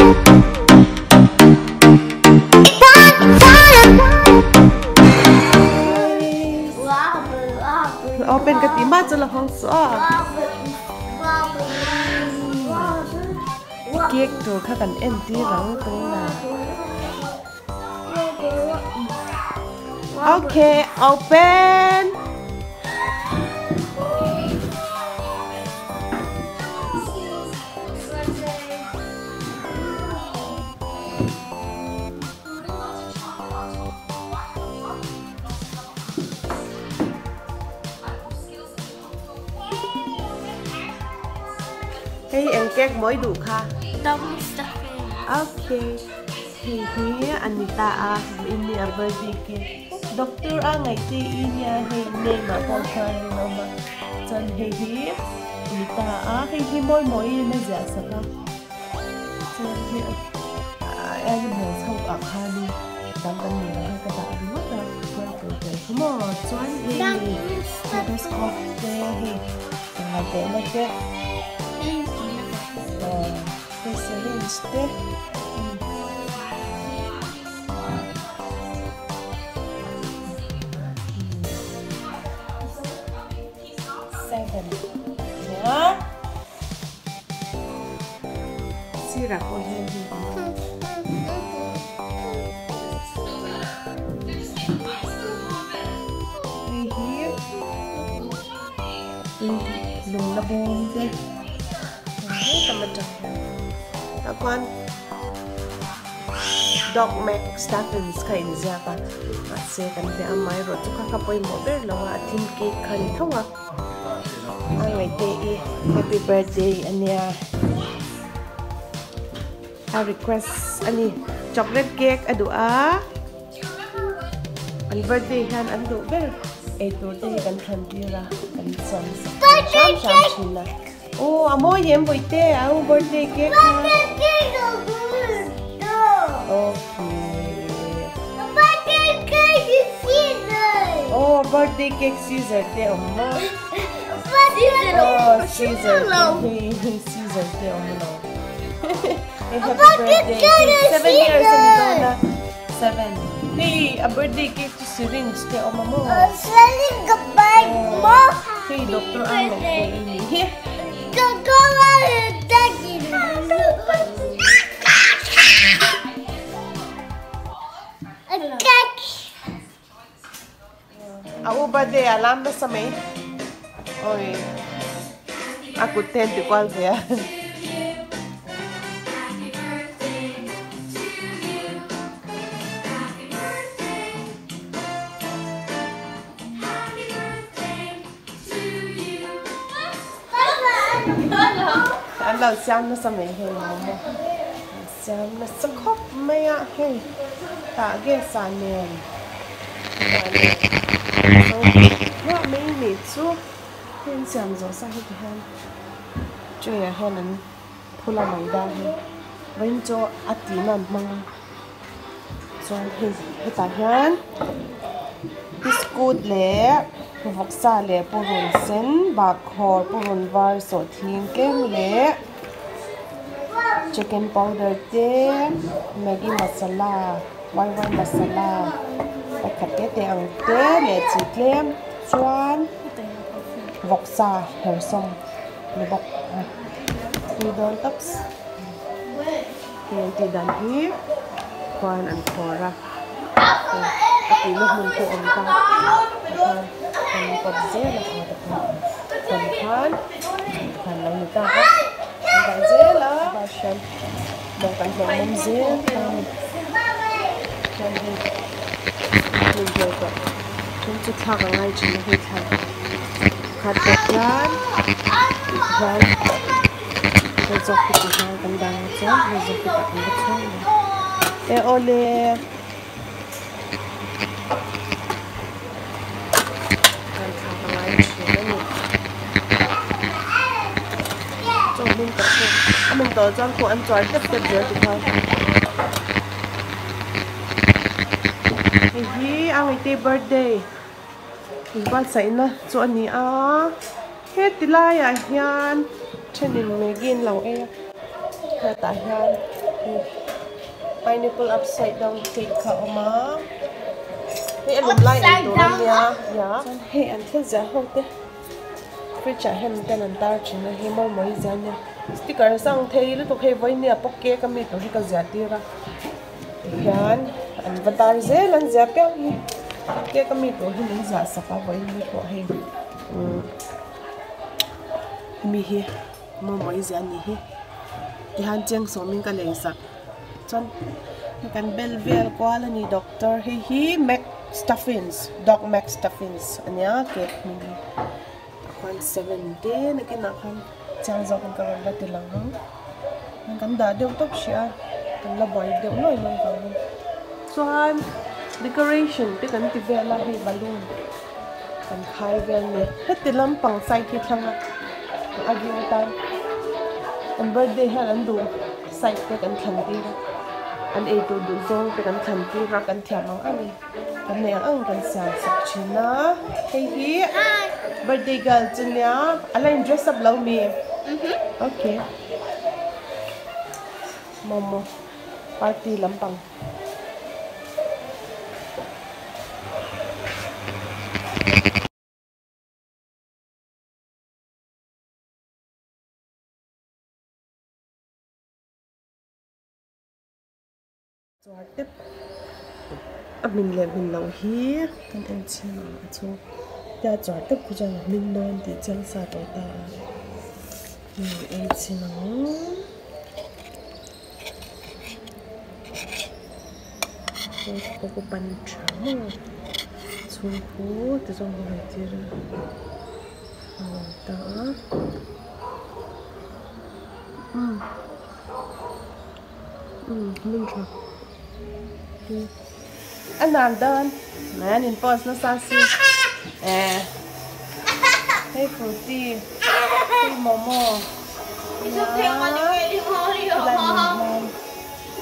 Open cái tí mắt cho là không sợ. Cake rồi các bạn em tí rau tôi là. Okay, open. Hey, anh cake mới đủ kha. Double stuffing. Okay. Hey, here Anita ini birthday cake. Doctor Angaihte inya hey name ma pon khan ni no ma. Chan hey hi Anita hey moi na ja sa ka. Chan hi ai mo sau a kha ni dang kan ni ha ka da du da kwan ko ke mo chuan hey this of the hey Angaihte na ke this is the yeah. Syrup on here. Here. Lùng là bồn thế. Tomato. That one. Dog mac stuffing kain siya pa. At second day ang mayroon. So kakapoy mo pero lawa at tin cake kain tawa. Angaihte, happy birthday ania. I request ani chocolate cake adu An birthday han adu ber. Birthday kan khandira kan sam sam chila. Oh, amo yem boite au birthday cake. Okay. Oh, birthday cake Caesar te omma. Oh, Caesar. Caesar te omma. Happy birthday. 7 years Anita. 7. Hey, a birthday cake to syringe te omma mo. Selling a bag mo. Hey, Dr. Angaihte ini. Aku birthday alam na sa may. Oy. Aku 10 di kwal ya. Anh xem nó sao mấy hình không? Xem nó sắc khóc mấy ạ hey, tạ ghê xa nền. Nó mấy mệt xuống, hình xem rồi sao hết hen. Chơi à hen anh, thu là mấy đa hen. Vẫn cho ắt tí nằm mang. Rồi hình hết tạ hen. Biscuit lệ. Học xa lệ bố rôn sen, bạc hò bố rôn var sổ thiên kem lệ chicken powder te, Maggi masala, white masala và khát cái te ăn te lệ chỉ kem, chuan vọc xa, heo sông lệ bọc thì đón taps thì đàn hiếp quan ăn phò ra thì lúc mình phụ ông ta còn còn dễ là còn còn là người ta còn dễ là và xem đồng cảnh còn mông dễ làm cho nên mình rồi còn chúng tôi thắc ngay chỉ là hơi thắc khát bát lan rồi rồi dọc cái gì hai cầm đằng chén rồi dọc cái bát cái chén này ole mình tổ cho cô ăn chói tiếp tiếp dưới thì thôi. Hey, Angaihte birthday. Mình bắt sấy na, chỗ anh hết tí lai à hiền, trên mình mới ghiền lòng e, hết tại hiền. Pineapple upside down cake ka oma. Hey, alum lai ito niya. Yeah. Hey, until za hote. Fridge hem ten antar china he mo mo izanya. Sticker sang thei lu to hey voi niya pokke kami to he ka zatira. Yan, an vatar zel an zapya ni. Ke kami to he ni za sapa voi ni to hey. Mi hi mo mo izanya hi. Ki han cheng so min ka le sak. Chon kan belvel ko ala ni doctor hi Mac Stuffins, Doc Mac Stuffins. Anya cake mini. Akan 17 nakinakan chang zo kan karon ba tilang hang. Ang ganda daw top siya. Kan laboy daw no imong karon. Chuan decoration ti kan ti vela hi balloon. Kan khai vel ni. Hetilam pang sai ki thanga. Agi utan. An birthday hel an du sai te kan thanti. An e to du zong te kan thanti ra kan thiamang ani. Kan ne ang kan sa sakchina. Hey birthday girl chunya alain dress up Lawmna. Okay. Momo party lampang. Tip amin le bin lo hi kan en china chu ta char tip ku jang min non ti chang sa to ta ni en china ko Piancham chu ku ti jong ho ti ra ta linh cho anh làm đơn mẹ nhìn post nó xa xí hey fruity hey momo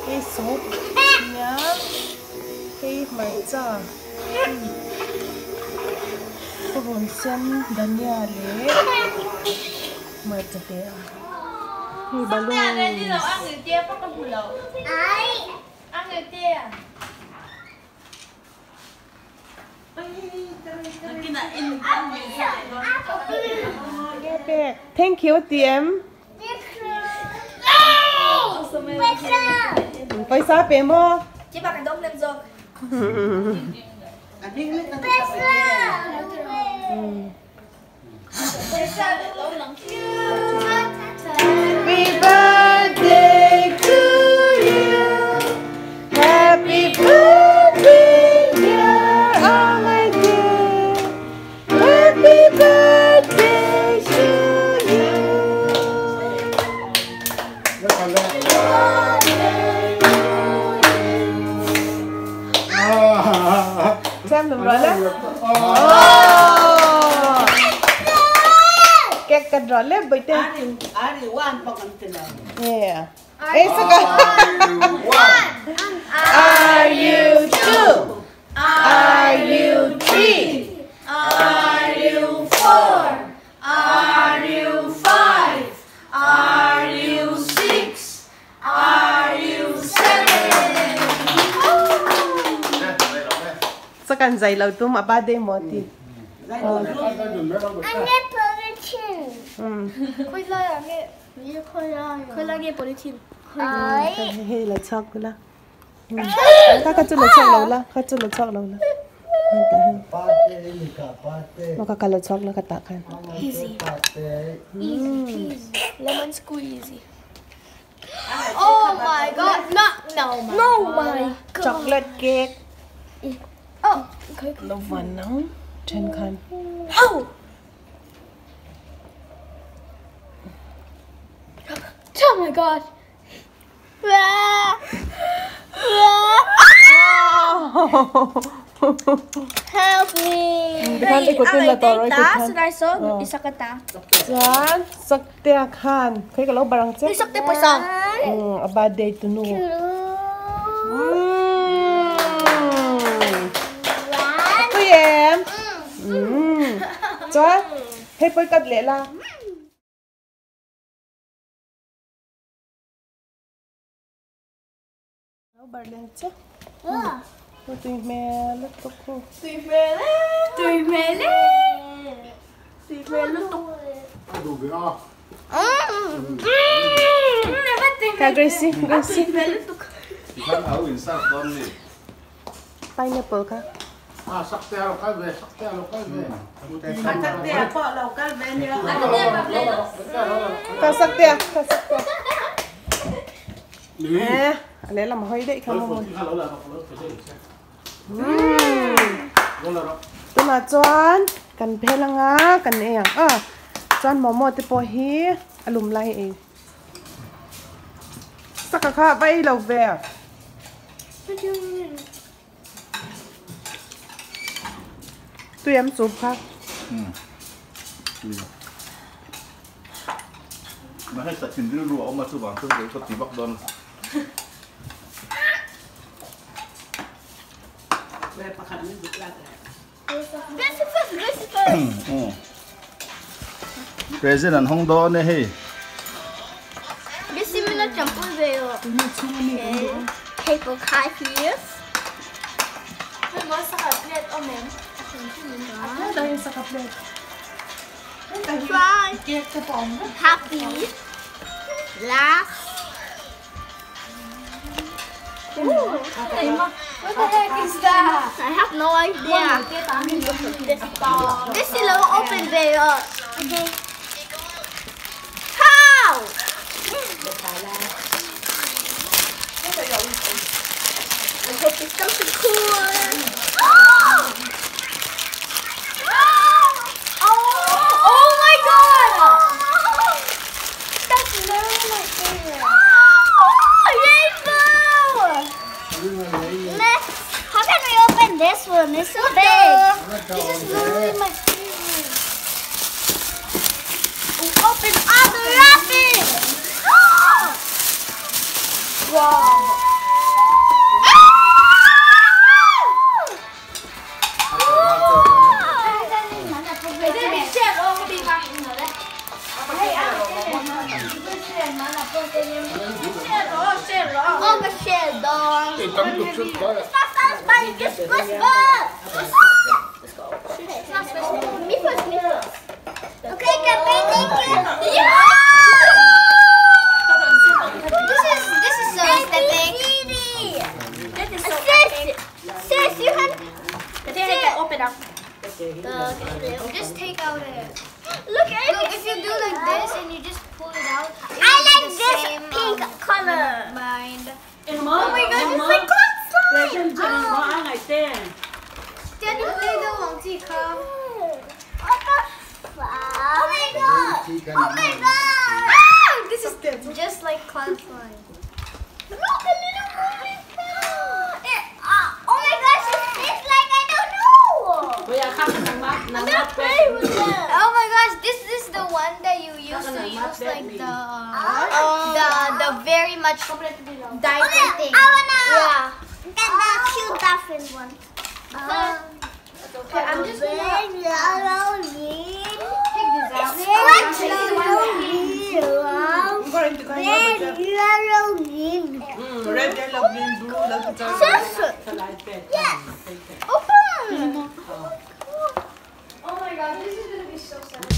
hey súp nhá hey matcha có hồn sen đan nhà lệ matcha thế à hey balloon Ai? Thank you, TM. Paisa pe mo. Chị bà cái đống lên rồi. Happy birthday to you. Happy birthday, dear Angaihte. Happy birthday to you. Xem được rồi đó. Cake kan rồi lên bởi tên. Yeah. Ê sao cả? Are you two? Are you three? Are you four? Are you five? Are you six? Are you seven? Sao cần dày lâu tôi mà ba đêm một thì. 콜라게 버리친. Hay là chọc la. Các chân là chọc lâu la, các chân là chọc lâu la. Nó các là chọc la các tạ kan. Easy. Easy. Lemon squeezy. Oh my god. No my god. Chocolate cake. Oh, okay. Nó vẫn nóng trên khăn. Oh. Oh my god. Help me. Kan ikut pun lah toro ikut kan. Sudah so, isa kata. Jan, sakte kan. Kaya kalau barang cek. Isok te pasang. Abade itu nu. Apa ya? Jan, hey perkat lela. Berlin chứ. Tùy mẹ lúc tục cô. Tùy mẹ lúc tục. Kaya Gracie. Ikan au insaf don ni. Pineapple ka. Sakte lokal be. Kasakte. Alay lang mahoy day ka mo. Ito na chuan kan phela nga kan eyang chuan momo te po hi alum lai e. Saka kha bai lo ve. Tuyam sup kha. Mà hay sạch hình rượu rượu mà chú bảo tôi thấy có tí bắp đòn. President Hong Do này hey. This is not jump về rồi. Paper copies. Nó sẽ có plate ở mình. Dahil sa kaplet. Try. Happy. Laugh. What the heck is that? I have no idea. This is a open video. Okay. How? I hope it's something cool. Oh my god! That's literally my favorite. Rainbow! Next, how can we open this one? It's so big. This is literally my favorite. We open all the wrapping. Wow. It's not satisfying, just whisper! It's not special. Me first. Okay, get ready. Yeah! This is so aesthetic. That is so aesthetic. Sis, you can open up. Just take out it. Look, if you do like this and you just pull it out. I like this pink color. Mind. Oh my god, it's like cloud slime! Angaihte. Daddy, play the Wangji Cup. Oh my god! Oh my god! This is just like cloud slime. Look, a little moving film! Oh my gosh, it's like I don't know! I'm gonna play with them. Oh my gosh, this is the one that you used to use like the very much diaper thing. I wanna get the cute dolphin one. Okay, I'm just gonna take this out. Red, yellow, green, blue, Yes. Open. Oh my god, this is gonna be so sad.